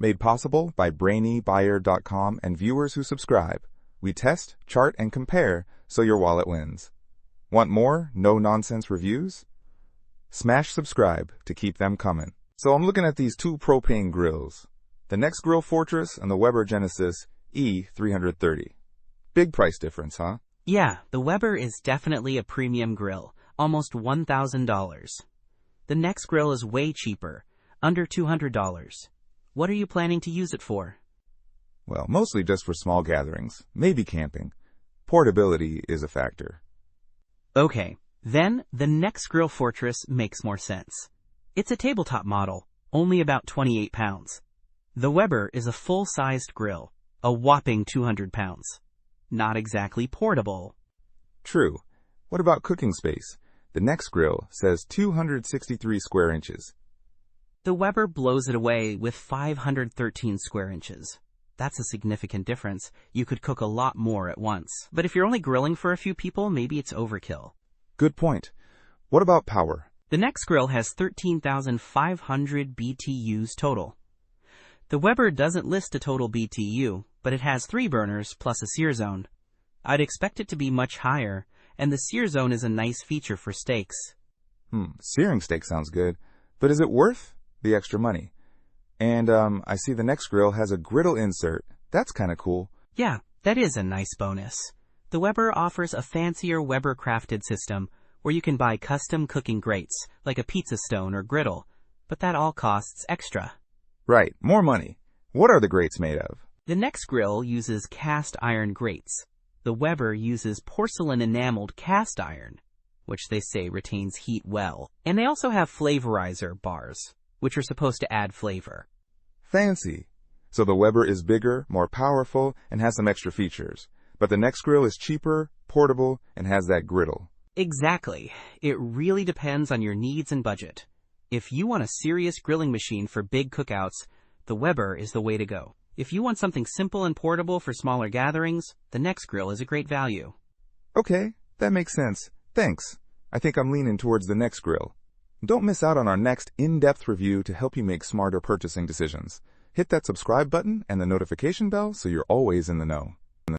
Made possible by brainybuyer.com and viewers who subscribe. We test, chart, and compare so your wallet wins. Want more no-nonsense reviews? Smash subscribe to keep them coming. So I'm looking at these two propane grills, the Nexgrill Fortress and the Weber Genesis E-330. Big price difference, huh? Yeah, the Weber is definitely a premium grill, almost $1,000. The Nexgrill is way cheaper, under $200. What are you planning to use it for? Well, mostly just for small gatherings, maybe camping. Portability is a factor. Okay, then the Nexgrill Fortress makes more sense. It's a tabletop model, only about 28 pounds. The Weber is a full-sized grill, a whopping 200 pounds. Not exactly portable. True. What about cooking space? The Nexgrill says 263 square inches. The Weber blows it away with 513 square inches. That's a significant difference. You could cook a lot more at once. But if you're only grilling for a few people, maybe it's overkill. Good point. What about power? The Nexgrill has 13,500 BTUs total. The Weber doesn't list a total BTU, but it has 3 burners plus a sear zone. I'd expect it to be much higher, and the sear zone is a nice feature for steaks. Searing steak sounds good, but is it worth the extra money? And I see the Nexgrill has a griddle insert. That's kind of cool. Yeah, that is a nice bonus. The Weber offers a fancier Weber-crafted system where you can buy custom cooking grates, like a pizza stone or griddle, but that all costs extra. Right, more money. What are the grates made of? The Nexgrill uses cast iron grates. The Weber uses porcelain enameled cast iron, which they say retains heat well. And they also have flavorizer bars, which are supposed to add flavor. Fancy. So the Weber is bigger, more powerful, and has some extra features. But the Nexgrill is cheaper, portable, and has that griddle. Exactly. It really depends on your needs and budget. If you want a serious grilling machine for big cookouts, the Weber is the way to go. If you want something simple and portable for smaller gatherings, the Nexgrill is a great value. Okay, that makes sense. Thanks. I think I'm leaning towards the Nexgrill. Don't miss out on our next in-depth review to help you make smarter purchasing decisions. Hit that subscribe button and the notification bell so you're always in the know.